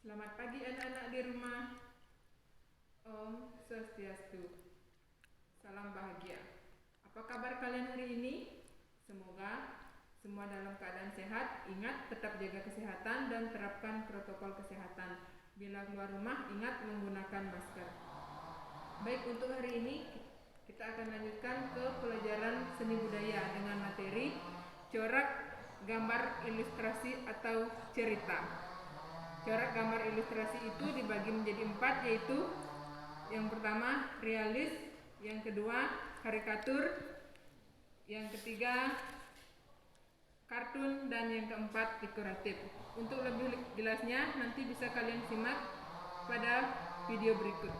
Selamat pagi anak-anak di rumah. Om Swastiastu. Salam bahagia. Apa kabar kalian hari ini? Semoga semua dalam keadaan sehat. Ingat tetap jaga kesehatan dan terapkan protokol kesehatan. Bila keluar rumah ingat menggunakan masker. Baik, untuk hari ini kita akan lanjutkan ke pelajaran seni budaya dengan materi corak gambar ilustrasi atau cerita. Corak gambar ilustrasi itu dibagi menjadi 4, yaitu yang pertama realis, yang kedua karikatur, yang ketiga kartun, dan yang keempat dekoratif. Untuk lebih jelasnya nanti bisa kalian simak pada video berikut.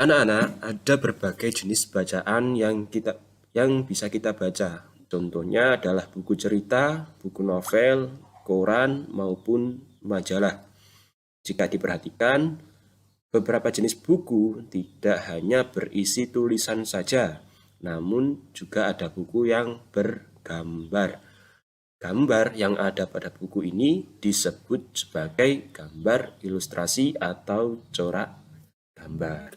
Anak-anak, ada berbagai jenis bacaan yang bisa kita baca. Contohnya adalah buku cerita, buku novel, koran, maupun majalah. Jika diperhatikan, beberapa jenis buku tidak hanya berisi tulisan saja, namun juga ada buku yang bergambar. Gambar yang ada pada buku ini disebut sebagai gambar ilustrasi atau corak gambar.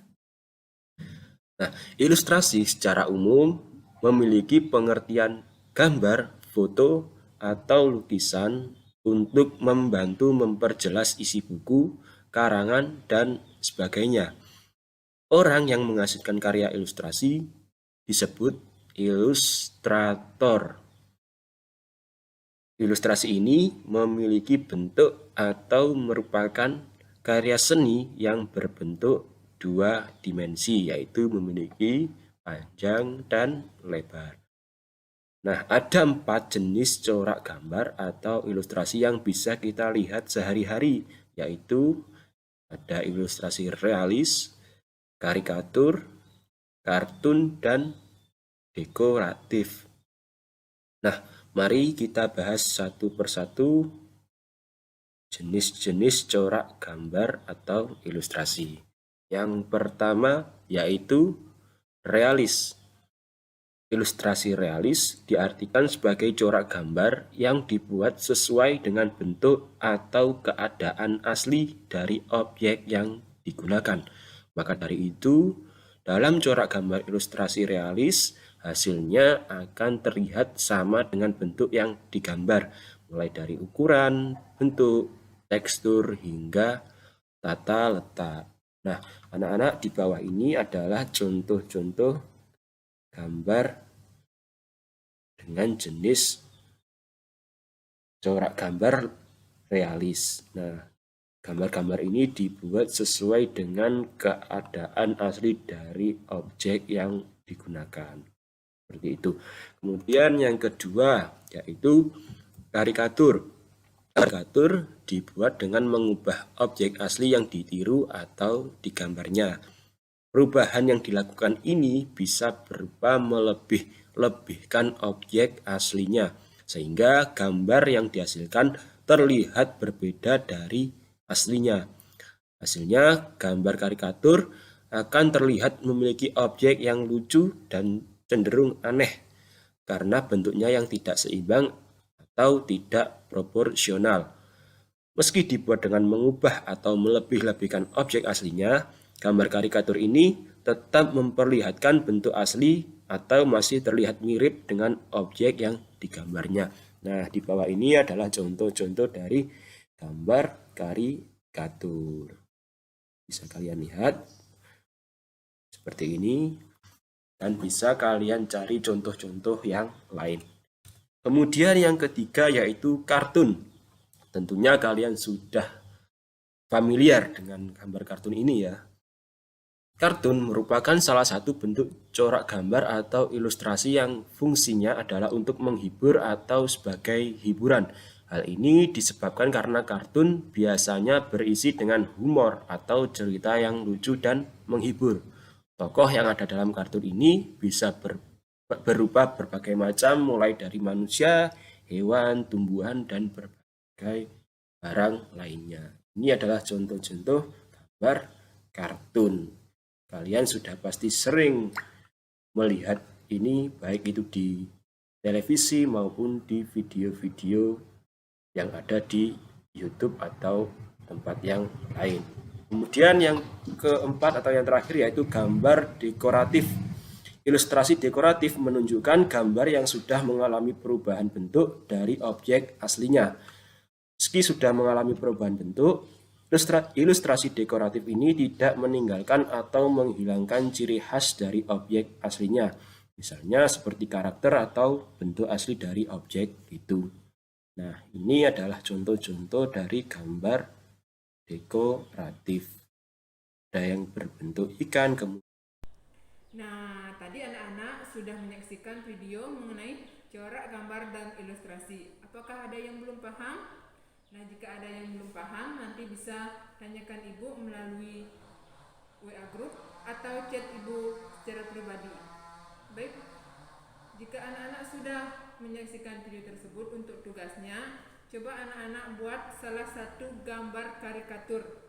Nah, ilustrasi secara umum memiliki pengertian gambar, foto, atau lukisan untuk membantu memperjelas isi buku, karangan, dan sebagainya. Orang yang menghasilkan karya ilustrasi disebut ilustrator. Ilustrasi ini memiliki bentuk atau merupakan karya seni yang berbentuk dua dimensi, yaitu memiliki panjang dan lebar. Nah, ada 4 jenis corak gambar atau ilustrasi yang bisa kita lihat sehari-hari, yaitu ada ilustrasi realis, karikatur, kartun, dan dekoratif. Nah, mari kita bahas satu persatu jenis-jenis corak gambar atau ilustrasi. Yang pertama yaitu realis. Ilustrasi realis diartikan sebagai corak gambar yang dibuat sesuai dengan bentuk atau keadaan asli dari objek yang digunakan. Maka dari itu, dalam corak gambar ilustrasi realis, hasilnya akan terlihat sama dengan bentuk yang digambar, mulai dari ukuran, bentuk, tekstur, hingga tata letak. Nah, anak-anak, di bawah ini adalah contoh-contoh gambar dengan jenis corak gambar realis. Nah, gambar-gambar ini dibuat sesuai dengan keadaan asli dari objek yang digunakan. Seperti itu. Kemudian yang kedua yaitu karikatur. Karikatur dibuat dengan mengubah objek asli yang ditiru atau digambarnya. Perubahan yang dilakukan ini bisa berupa melebih-lebihkan objek aslinya, sehingga gambar yang dihasilkan terlihat berbeda dari aslinya. Hasilnya, gambar karikatur akan terlihat memiliki objek yang lucu dan cenderung aneh, karena bentuknya yang tidak seimbang atau tidak proporsional. Meski dibuat dengan mengubah atau melebih-lebihkan objek aslinya, gambar karikatur ini tetap memperlihatkan bentuk asli atau masih terlihat mirip dengan objek yang digambarnya. Nah, di bawah ini adalah contoh-contoh dari gambar karikatur. Bisa kalian lihat seperti ini, dan bisa kalian cari contoh-contoh yang lain. Kemudian yang ketiga yaitu kartun. Tentunya kalian sudah familiar dengan gambar kartun ini ya. Kartun merupakan salah satu bentuk corak gambar atau ilustrasi yang fungsinya adalah untuk menghibur atau sebagai hiburan. Hal ini disebabkan karena kartun biasanya berisi dengan humor atau cerita yang lucu dan menghibur. Tokoh yang ada dalam kartun ini bisa berupa berbagai macam, mulai dari manusia, hewan, tumbuhan, dan berbagai barang lainnya. Ini adalah contoh-contoh gambar kartun. Kalian sudah pasti sering melihat ini, baik itu di televisi maupun di video-video yang ada di YouTube atau tempat yang lain. Kemudian yang keempat atau yang terakhir yaitu gambar dekoratif. Ilustrasi dekoratif menunjukkan gambar yang sudah mengalami perubahan bentuk dari objek aslinya. Meski sudah mengalami perubahan bentuk, ilustrasi dekoratif ini tidak meninggalkan atau menghilangkan ciri khas dari objek aslinya. Misalnya seperti karakter atau bentuk asli dari objek itu. Nah, ini adalah contoh-contoh dari gambar dekoratif. Ada yang berbentuk ikan, kemudian. Nah, tadi anak-anak sudah menyaksikan video mengenai corak gambar dan ilustrasi. Apakah ada yang belum paham? Nah, jika ada yang belum paham, nanti bisa tanyakan ibu melalui WA group atau chat ibu secara pribadi. Baik, jika anak-anak sudah menyaksikan video tersebut, untuk tugasnya, coba anak-anak buat salah satu gambar karikatur.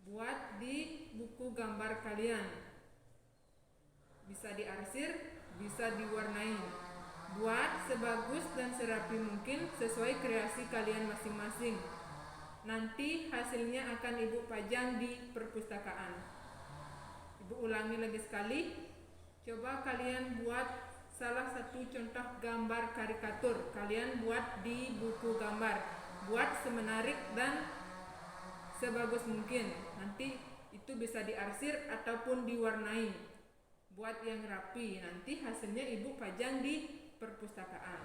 Buat di buku gambar kalian. Bisa diarsir, bisa diwarnai. Buat sebagus dan serapi mungkin sesuai kreasi kalian masing-masing. Nanti hasilnya akan ibu pajang di perpustakaan. Ibu ulangi lagi sekali. Coba kalian buat salah satu contoh gambar karikatur. Kalian buat di buku gambar. Buat semenarik dan sebagus mungkin. Nanti itu bisa diarsir ataupun diwarnai. Buat yang rapi, nanti hasilnya ibu pajang di perpustakaan.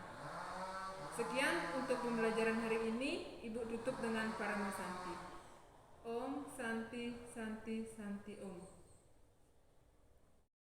Sekian untuk pembelajaran hari ini. Ibu tutup dengan Parama Santi. Om Santi Santi Santi Om.